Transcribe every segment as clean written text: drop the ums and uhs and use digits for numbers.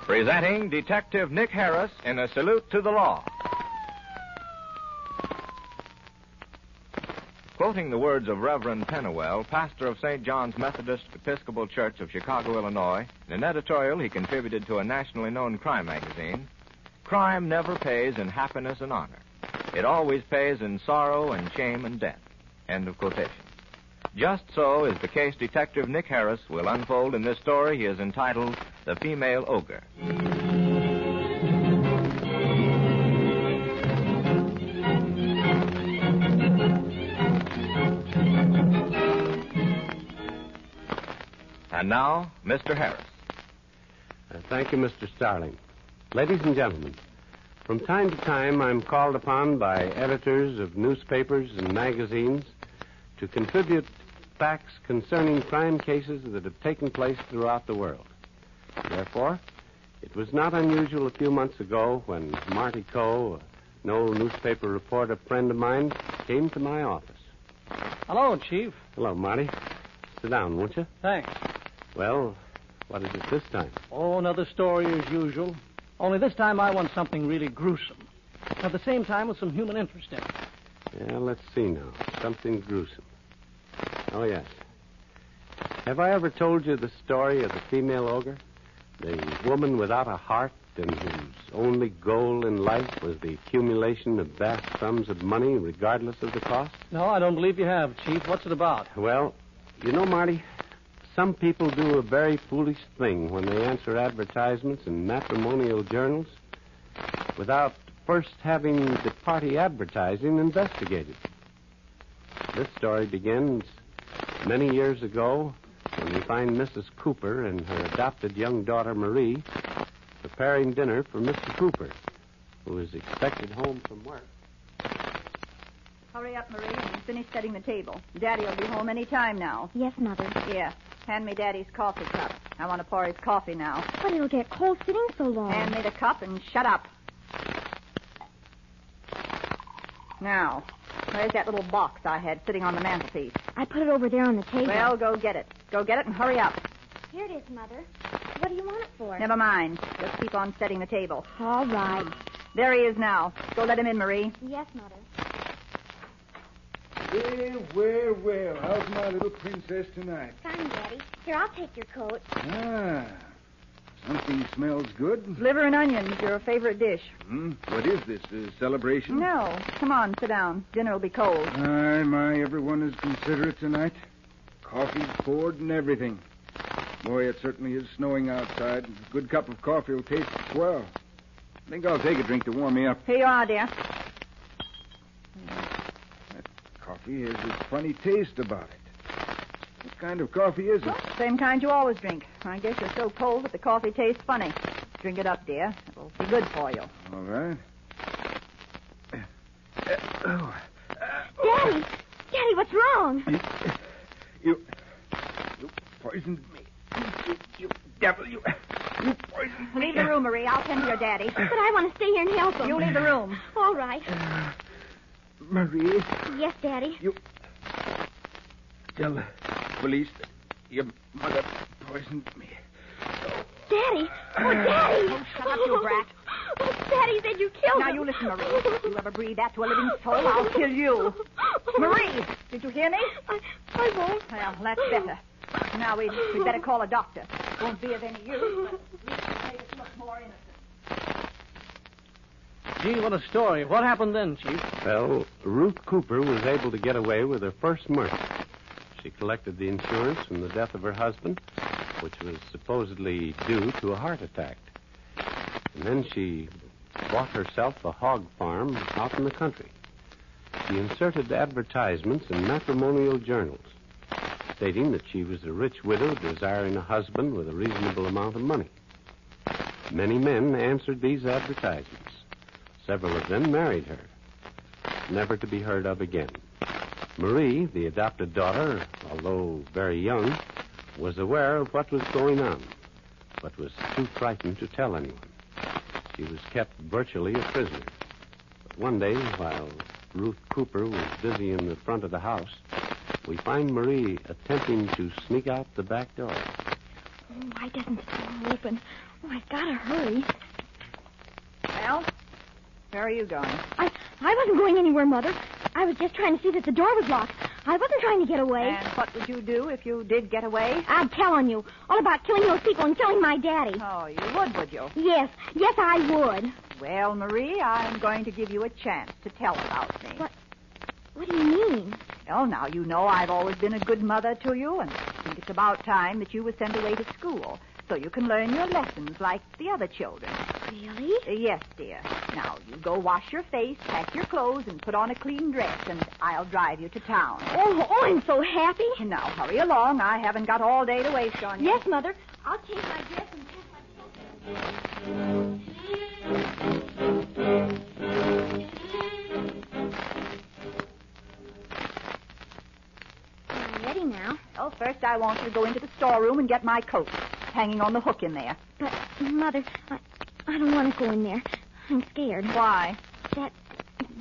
Presenting Detective Nick Harris in A Salute to the Law. Quoting the words of Reverend Pennywell, pastor of St. John's Methodist Episcopal Church of Chicago, Illinois, in an editorial he contributed to a nationally known crime magazine, crime never pays in happiness and honor. It always pays in sorrow and shame and death. End of quotation. Just so is the case Detective Nick Harris will unfold in this story he has entitled The Female Ogre. And now, Mr. Harris. Thank you, Mr. Starling. Ladies and gentlemen, from time to time I'm called upon by editors of newspapers and magazines to contribute facts concerning crime cases that have taken place throughout the world. Therefore, it was not unusual a few months ago when Marty Coe, an old newspaper reporter friend of mine, came to my office. Hello, Chief. Hello, Marty. Sit down, won't you? Thanks. Well, what is it this time? Oh, another story as usual. Only this time I want something really gruesome. At the same time with some human interest in it. Yeah, let's see now. Something gruesome. Oh, yes. Have I ever told you the story of the female ogre? The woman without a heart and whose only goal in life was the accumulation of vast sums of money regardless of the cost? No, I don't believe you have, Chief. What's it about? Well, you know, Marty, some people do a very foolish thing when they answer advertisements in matrimonial journals without first having the party advertising investigated. This story begins many years ago when we find Mrs. Cooper and her adopted young daughter Marie preparing dinner for Mr. Cooper, who is expected home from work. Hurry up, Marie, and finish setting the table. Daddy will be home any time now. Yes, Mother. Here, hand me Daddy's coffee cup. I want to pour his coffee now. But it'll get cold sitting so long. Hand me the cup and shut up. Now, where's that little box I had sitting on the mantelpiece? I put it over there on the table. Well, go get it. Go get it and hurry up. Here it is, Mother. What do you want it for? Never mind. Just keep on setting the table. All right. There he is now. Go let him in, Marie. Yes, Mother. Well, how's my little princess tonight? Fine, Daddy. Here, I'll take your coat. Ah, something smells good. Liver and onions, your favorite dish. What is this, a celebration? No. Come on, sit down. Dinner will be cold. My, everyone is considerate tonight. Coffee's poured and everything. Boy, it certainly is snowing outside. A good cup of coffee will taste swell. I think I'll take a drink to warm me up. Here you are, dear. Coffee has a funny taste about it. What kind of coffee is it? Well, same kind you always drink. I guess you're so cold that the coffee tastes funny. Drink it up, dear. It'll be good for you. All right. Daddy! Daddy, what's wrong? You poisoned me. You devil, you poisoned me. Leave the room, Marie. I'll tend to your daddy. But I want to stay here and help him. You leave the room. All right. Marie. Yes, Daddy. You tell the police that your mother poisoned me. Daddy! Oh, Daddy! Oh, shut up, you brat. Oh, Daddy said you killed him. Now, you listen, Marie. If you ever breathe that to a living soul, I'll kill you. Marie, did you hear me? I won't. Well, that's better. Now, we'd better call a doctor. Won't be of any use, but at least it'll make us look more innocent. Gee, what a story. What happened then, Chief? Well, Ruth Cooper was able to get away with her first murder. She collected the insurance from the death of her husband, which was supposedly due to a heart attack. And then she bought herself a hog farm out in the country. She inserted advertisements in matrimonial journals, stating that she was a rich widow desiring a husband with a reasonable amount of money. Many men answered these advertisements. Several of them married her, never to be heard of again. Marie, the adopted daughter, although very young, was aware of what was going on, but was too frightened to tell anyone. She was kept virtually a prisoner. But one day, while Ruth Cooper was busy in the front of the house, we find Marie attempting to sneak out the back door. Why doesn't the door open? Oh, I've got to hurry. Well, where are you going? I wasn't going anywhere, Mother. I was just trying to see that the door was locked. I wasn't trying to get away. And what would you do if you did get away? I'm telling you. All about killing those people and killing my daddy. Oh, you would you? Yes, I would. Well, Marie, I'm going to give you a chance to tell about me. What do you mean? Well, now, you know I've always been a good mother to you, and I think it's about time that you were sent away to school so you can learn your lessons like the other children. Really? Yes, dear. Now, you go wash your face, pack your clothes, and put on a clean dress, and I'll drive you to town. Oh, I'm so happy. Now, hurry along. I haven't got all day to waste on you. Yes, Mother. I'll change my dress and pack my clothes. I'm ready now. Well, first I want you to go into the storeroom and get my coat. It's hanging on the hook in there. But, Mother, I don't want to go in there. I'm scared. Why?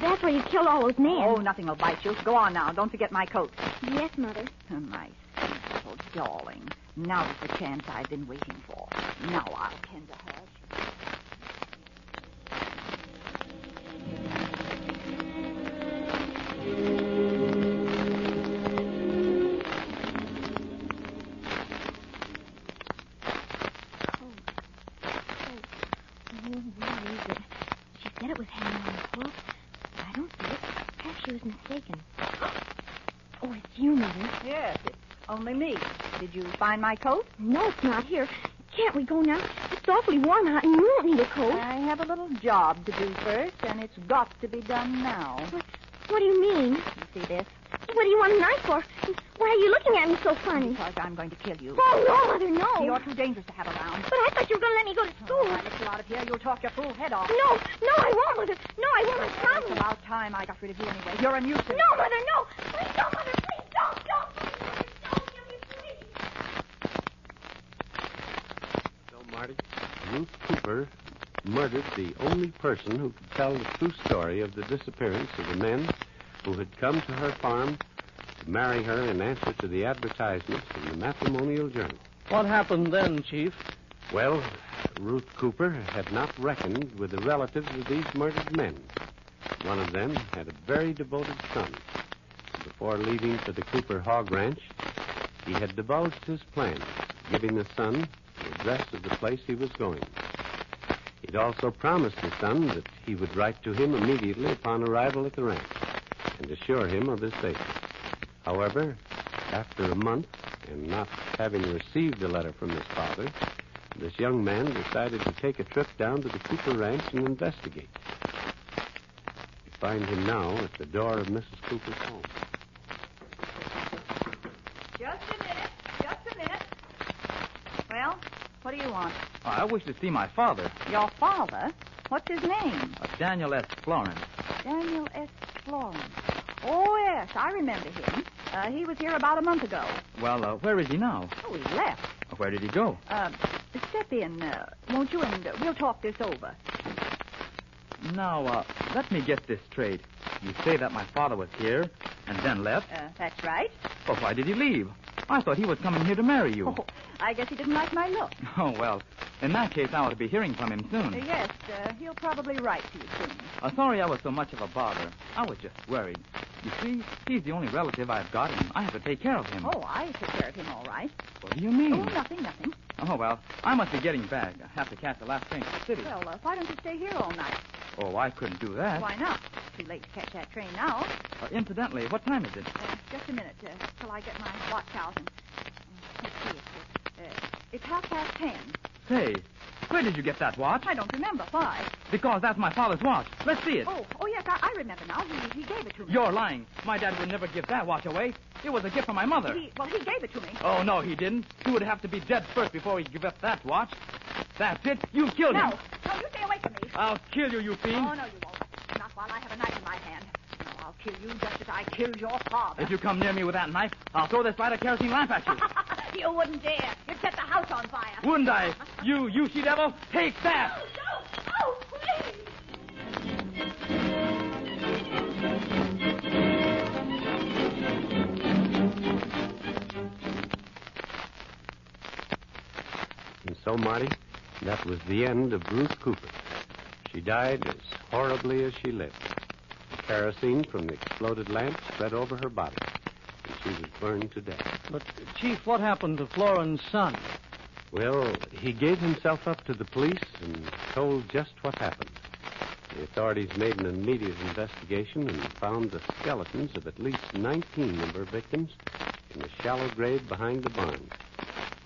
That's where you killed all those men. Oh, nothing will bite you. Go on now. Don't forget my coat. Yes, Mother. Oh, my sweet little darling. Now's the chance I've been waiting for. Now I'll tend to her. She said it was hanging on the hook. I don't see it. Perhaps she was mistaken. Oh, it's you, Mother. Yes, it's only me. Did you find my coat? No, it's not here. Can't we go now? It's awfully warm out, and you won't need a coat. I have a little job to do first, and it's got to be done now. What do you mean? You see this? What do you want a knife for? Why are you looking at me so funny? Because I'm going to kill you. Oh, no, Mother, no. You're too dangerous to have around. But I thought you were going to let me go to school. If I let you out of here, you'll talk your fool head off. No, I won't, Mother. No, I won't. I It's promise. about time I got rid of you anyway. You're a nuisance. No, Mother, no. Please don't, Mother. Please don't. Don't, please, Mother. Don't kill me, please. So, Marty, Ruth Cooper murdered the only person who could tell the true story of the disappearance of the men who had come to her farm to marry her in answer to the advertisements in the Matrimonial Journal. What happened then, Chief? Well, Ruth Cooper had not reckoned with the relatives of these murdered men. One of them had a very devoted son. Before leaving for the Cooper hog ranch, he had divulged his plan, giving the son the address of the place he was going. He'd also promised the son that he would write to him immediately upon arrival at the ranch and assure him of his safety. However, after a month, and not having received a letter from his father, this young man decided to take a trip down to the Cooper ranch and investigate. We find him now at the door of Mrs. Cooper's home. Just a minute. Well, what do you want? I wish to see my father, Your father? What's his name? Daniel S. Florence. Daniel S. Florence. Oh, yes, I remember him. He was here about a month ago. Well, where is he now? Oh, he left. Where did he go? Step in, won't you, and we'll talk this over. Now, let me get this straight. You say that my father was here and then left? That's right. But why did he leave? I thought he was coming here to marry you. Oh, I guess he didn't like my look. Oh, well, in that case, I ought to be hearing from him soon. Yes, he'll probably write to you soon. Sorry I was so much of a bother. I was just worried. You see, he's the only relative I've got, and I have to take care of him. Oh, I took care of him all right. What do you mean? Oh, nothing. Oh, well, I must be getting back. I have to catch the last train to the city. Well, why don't you stay here all night? Oh, I couldn't do that. Why not? Too late to catch that train now. Incidentally, what time is it? Just a minute till I get my watch out and... let's see, it's 10:30. Say, where did you get that watch? I don't remember. Why? Because that's my father's watch. Let's see it. Oh, yes, I remember now. He gave it to me. You're lying. My dad would never give that watch away. It was a gift from my mother. He gave it to me. Oh, no, he didn't. He would have to be dead first before he'd give up that watch. That's it. You killed him. No, you stay away from me. I'll kill you, you fiend. Oh, no, you won't. Not while I have a knife in my hand. No, I'll kill you just as I killed your father. If you come near me with that knife, I'll throw this light of kerosene lamp at you. You wouldn't dare. You'd set the house on fire. Wouldn't I? You she-devil, take that. No, please. so, Marty, that was the end of Ruth Cooper. She died as horribly as she lived. The kerosene from the exploded lamp spread over her body, and she was burned to death. But, Chief, what happened to Florin's son? Well, he gave himself up to the police and told just what happened. The authorities made an immediate investigation and found the skeletons of at least 19 of her victims in a shallow grave behind the barn.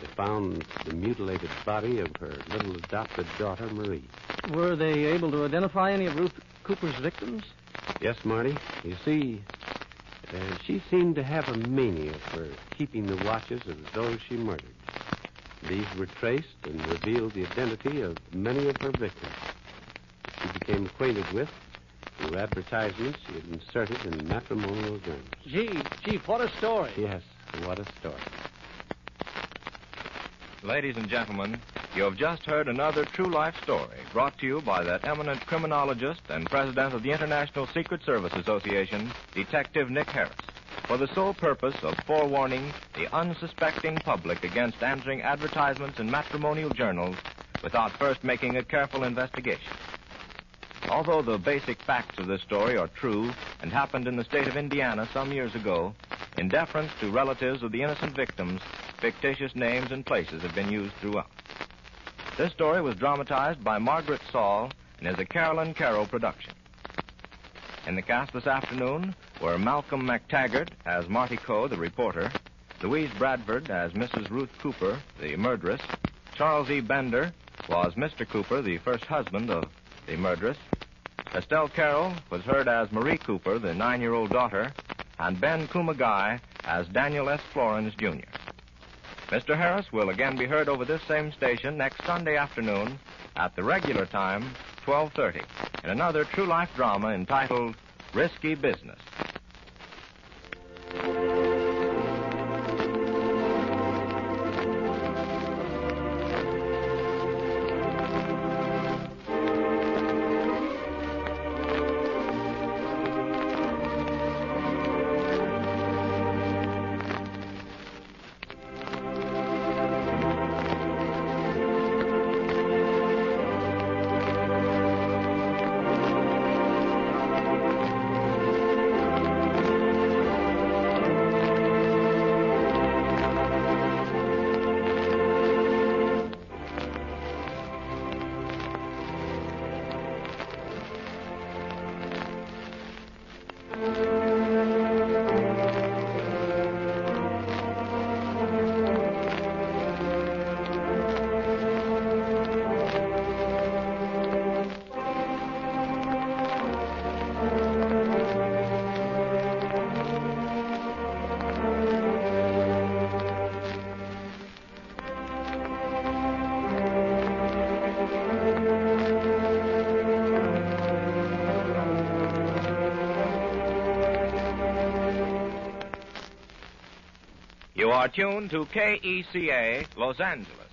They found the mutilated body of her little adopted daughter, Marie. Were they able to identify any of Ruth Cooper's victims? Yes, Marty. You see, she seemed to have a mania for keeping the watches of those she murdered. These were traced and revealed the identity of many of her victims. She became acquainted with through advertisements she had inserted in matrimonial journals. Gee, Chief, what a story. Yes, what a story. Ladies and gentlemen, you have just heard another true life story brought to you by that eminent criminologist and president of the International Secret Service Association, Detective Nick Harris, for the sole purpose of forewarning the unsuspecting public against answering advertisements in matrimonial journals without first making a careful investigation. Although the basic facts of this story are true and happened in the state of Indiana some years ago, in deference to relatives of the innocent victims, fictitious names and places have been used throughout. This story was dramatized by Margaret Saul and is a Carolyn Carroll production. In the cast this afternoon were Malcolm McTaggart as Marty Coe, the reporter, Louise Bradford as Mrs. Ruth Cooper, the murderess, Charles E. Bender was Mr. Cooper, the first husband of the murderess, Estelle Carroll was heard as Marie Cooper, the 9-year-old daughter, and Ben Kumagai as Daniel S. Florence, Jr. Mr. Harris will again be heard over this same station next Sunday afternoon at the regular time, 12:30, in another true life drama entitled Risky Business. You are tuned to KECA, Los Angeles.